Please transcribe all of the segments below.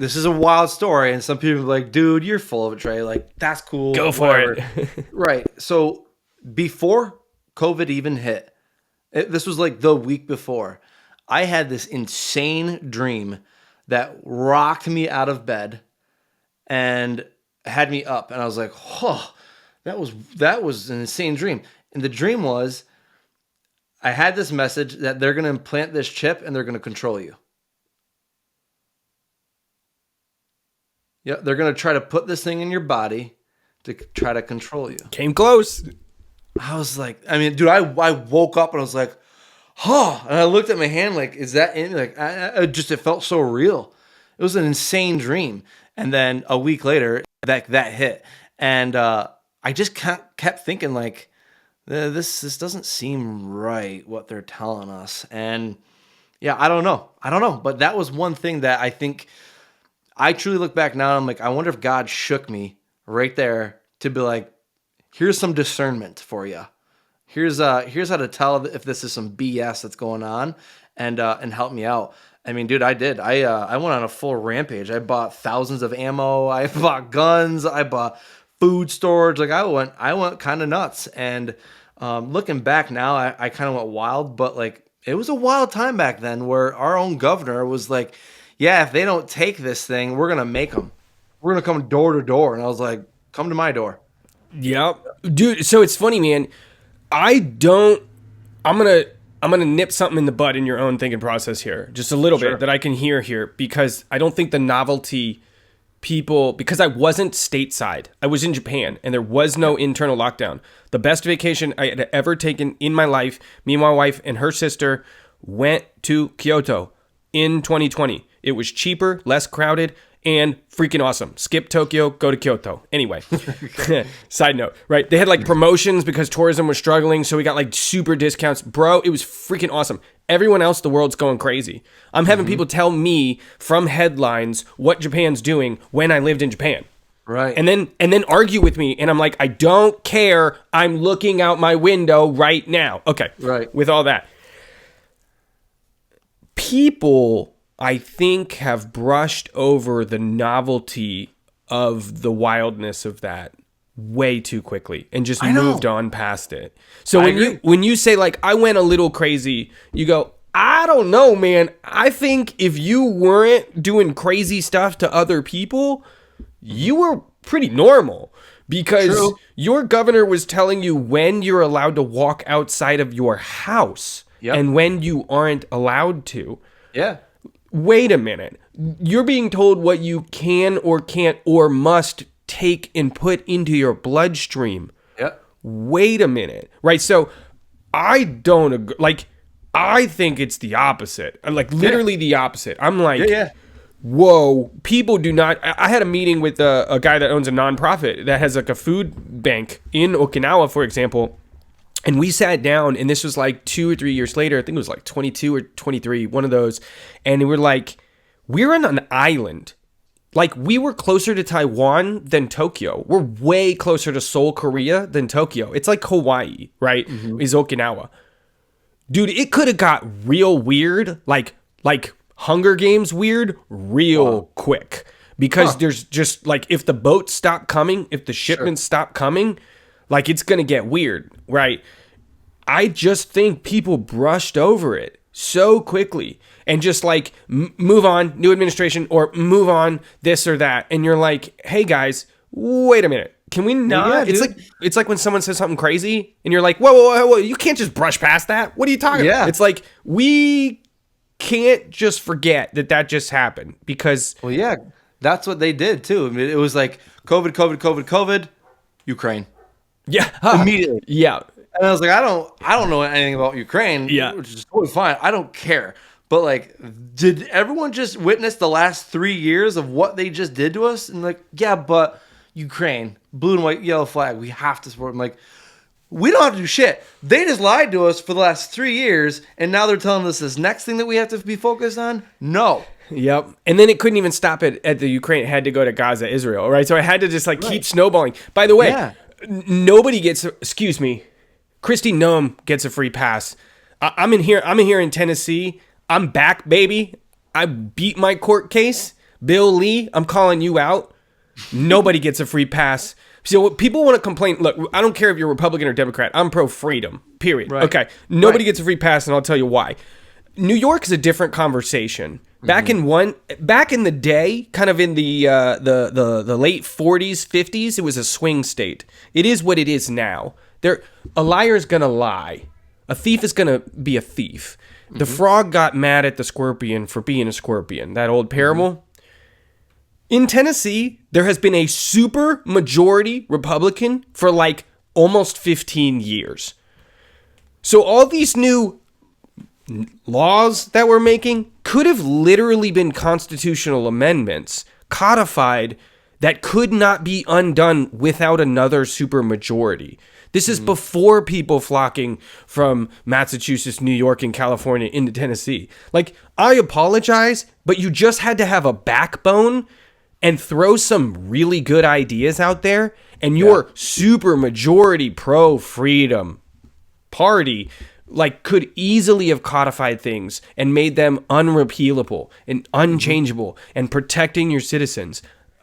this is a wild story, and some people are like, dude, you're full of it, Trey. Like, that's cool. Go for whatever. it. Right. So before COVID even hit, this was like the week before, I had this insane dream that rocked me out of bed and had me up. And I was like, oh, that was an insane dream. And the dream was I had this message that they're going to implant this chip and they're going to control you. Yeah, they're going to try to put this thing in your body to try to control you. Came close. I was like, I mean, dude, I woke up and I was like, huh. And I looked at my hand like, is that in? Like, it felt so real. It was an insane dream. And then a week later, that hit. And I just kept thinking like, this doesn't seem right, what they're telling us. And yeah, I don't know. But that was one thing that I think I truly look back now. And I'm like, I wonder if God shook me right there to be like, here's some discernment for you. Here's how to tell if this is some BS that's going on, and help me out. I mean, dude, I did. I went on a full rampage. I bought thousands of ammo. I bought guns. I bought food storage. Like I went kind of nuts. And looking back now, I kind of went wild. But like it was a wild time back then, where our own governor was like, "Yeah, if they don't take this thing, we're gonna make them. We're gonna come door to door." And I was like, "Come to my door." Yep. Dude, so it's funny, man. I'm gonna nip something in the bud in your own thinking process here, just a little bit that I can hear here, because I don't think the novelty because I wasn't stateside. I was in Japan and there was no internal lockdown. The best vacation I had ever taken in my life, me and my wife and her sister went to Kyoto in 2020. It was cheaper, less crowded, and freaking awesome. Skip Tokyo, go to Kyoto. Anyway, side note, right? They had like promotions because tourism was struggling, so we got like super discounts. Bro, it was freaking awesome. Everyone else, the world's going crazy. I'm having people tell me from headlines what Japan's doing when I lived in Japan. Right. And then argue with me, and I'm like, I don't care. I'm looking out my window right now. Okay. Right. With all that. People, I think, have brushed over the novelty of the wildness of that way too quickly and just moved on past it. So when you say like, I went a little crazy, you go, I don't know, man. I think if you weren't doing crazy stuff to other people, you were pretty normal, because your governor was telling you when you're allowed to walk outside of your house and when you aren't allowed to. Yeah. Wait a minute. You're being told what you can or can't or must take and put into your bloodstream. Yep. Wait a minute. Right? So I don't agree. Like, I think it's the opposite. Like, literally the opposite. I'm like, whoa, people do not. I had a meeting with a guy that owns a nonprofit that has like a food bank in Okinawa, for example. And we sat down, and this was like 2 or 3 years later. I think it was like 22 or 23, one of those. And we're like, we're on an island. Like, we were closer to Taiwan than Tokyo. We're way closer to Seoul, Korea than Tokyo. It's like Hawaii, right? Is Okinawa. Dude, it could have got real weird, like Hunger Games weird, real quick. Because there's just, like, if the boats stop coming, if the shipments stop coming, like, it's going to get weird, right? I just think people brushed over it so quickly and just like move on, new administration, or move on this or that. And you're like, hey guys, wait a minute. Can we not? Yeah, it's like when someone says something crazy and you're like, whoa, you can't just brush past that. What are you talking about? It's like, we can't just forget that just happened, because... Well, yeah, that's what they did too. I mean, it was like COVID, Ukraine. Yeah. Immediately. Yeah. And I was like, I don't know anything about Ukraine, yeah, which is totally fine. I don't care. But like, did everyone just witness the last 3 years of what they just did to us? And like, yeah, but Ukraine, blue and white, yellow flag, we have to support them. Like, we don't have to do shit. They just lied to us for the last 3 years, and now they're telling us this next thing that we have to be focused on? No. Yep. And then it couldn't even stop it at the Ukraine. It had to go to Gaza, Israel, right? So I had to just like keep snowballing. By the way, nobody gets, excuse me, Kristi Noem gets a free pass. I'm in here in Tennessee. I'm back, baby. I beat my court case, Bill Lee, I'm calling you out. Nobody gets a free pass. So people want to complain. Look, I don't care if you're Republican or Democrat. I'm pro-freedom, period. Right. Okay, nobody gets a free pass, and I'll tell you why. New York is a different conversation. Back in the day, kind of in the late 40s, 50s, it was a swing state. It is what it is now. A liar is gonna lie. A thief is gonna be a thief. The frog got mad at the scorpion for being a scorpion. That old parable. In Tennessee, there has been a super majority Republican for like almost 15 years. So all these new laws that we're making could have literally been constitutional amendments codified that could not be undone without another supermajority. This is before people flocking from Massachusetts, New York, and California into Tennessee. Like, I apologize, but you just had to have a backbone and throw some really good ideas out there, and your supermajority pro-freedom party like could easily have codified things and made them unrepealable and unchangeable and protecting your citizens.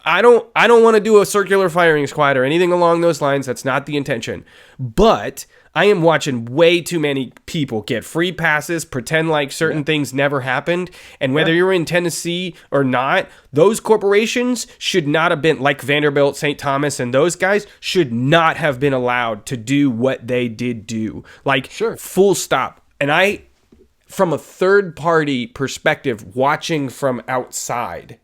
I don't want to do a circular firing squad or anything along those lines. That's not the intention. But I am watching way too many people get free passes, pretend like certain things never happened. And whether you're in Tennessee or not, those corporations should not have been, like Vanderbilt, St. Thomas, and those guys should not have been allowed to do what they did do. Like, full stop. And I, from a third party perspective, watching from outside,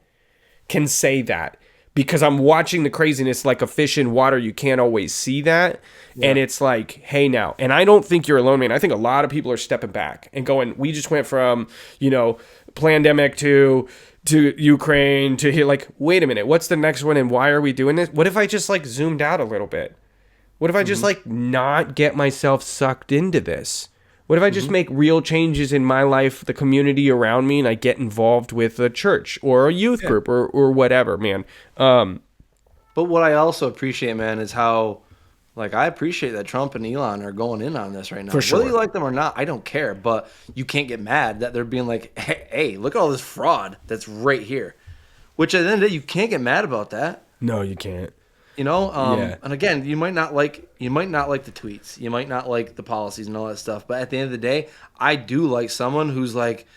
can say that. Because I'm watching the craziness like a fish in water. You can't always see that. Yeah. And it's like, hey, now. And I don't think you're alone, man. I think a lot of people are stepping back and going, we just went from, pandemic to Ukraine to here. Like, wait a minute. What's the next one? And why are we doing this? What if I just like zoomed out a little bit? What if I just like not get myself sucked into this? What if I just make real changes in my life, the community around me, and I get involved with a church or a youth group or whatever, man? But what I also appreciate, man, is how, like, I appreciate that Trump and Elon are going in on this right now. For sure. Whether you like them or not, I don't care. But you can't get mad that they're being like, hey, look at all this fraud that's right here. Which at the end of the day, you can't get mad about that. No, you can't. And again, you might not like the tweets, you might not like the policies and all that stuff, but at the end of the day, I do like someone who's like,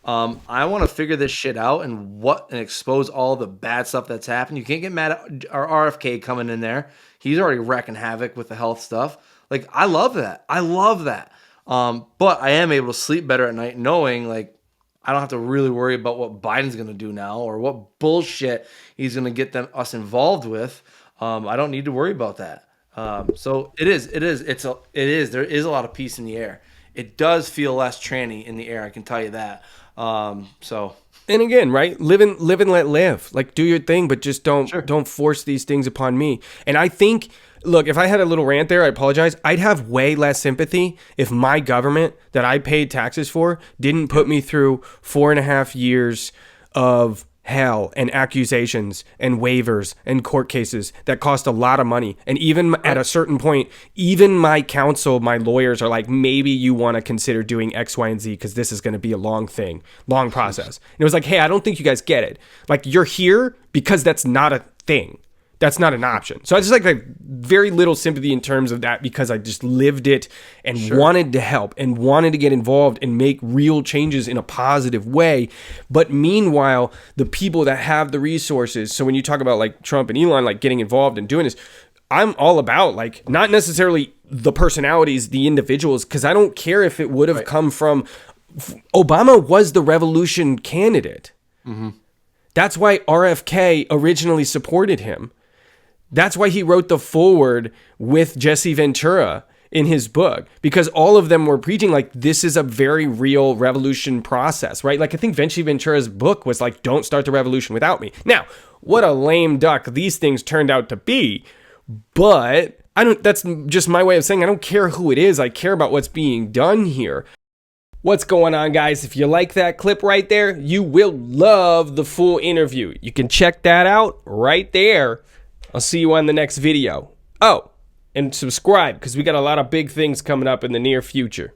I want to figure this shit out and expose all the bad stuff that's happened. You can't get mad at our RFK coming in there. He's already wrecking havoc with the health stuff. Like, I love that. But I am able to sleep better at night knowing, like, I don't have to really worry about what Biden's going to do now or what bullshit he's going to get us involved with. I don't need to worry about that. So it is. There is a lot of peace in the air. It does feel less tranny in the air. I can tell you that. And again, right? Live and let live. Like, do your thing, but just don't force these things upon me. And I think, look, if I had a little rant there, I apologize. I'd have way less sympathy if my government that I paid taxes for didn't put me through 4.5 years of hell and accusations and waivers and court cases that cost a lot of money. And even at a certain point, even my counsel, my lawyers are like, maybe you want to consider doing X, Y, and Z because this is going to be a long process. And it was like, hey, I don't think you guys get it. Like, you're here because that's not a thing. That's not an option. So I just like very little sympathy in terms of that because I just lived it and wanted to help and wanted to get involved and make real changes in a positive way. But meanwhile, the people that have the resources, so when you talk about like Trump and Elon, like getting involved and doing this, I'm all about like not necessarily the personalities, the individuals, because I don't care if it would have come from Obama was the revolution candidate. That's why RFK originally supported him. That's why he wrote the foreword with Jesse Ventura in his book, because all of them were preaching like this is a very real revolution process, right? Like I think Jesse Ventura's book was like, don't start the revolution without me. Now, what a lame duck these things turned out to be, but that's just my way of saying I don't care who it is. I care about what's being done here. What's going on, guys? If you like that clip right there, you will love the full interview. You can check that out right there. I'll see you on the next video. Oh, and subscribe because we got a lot of big things coming up in the near future.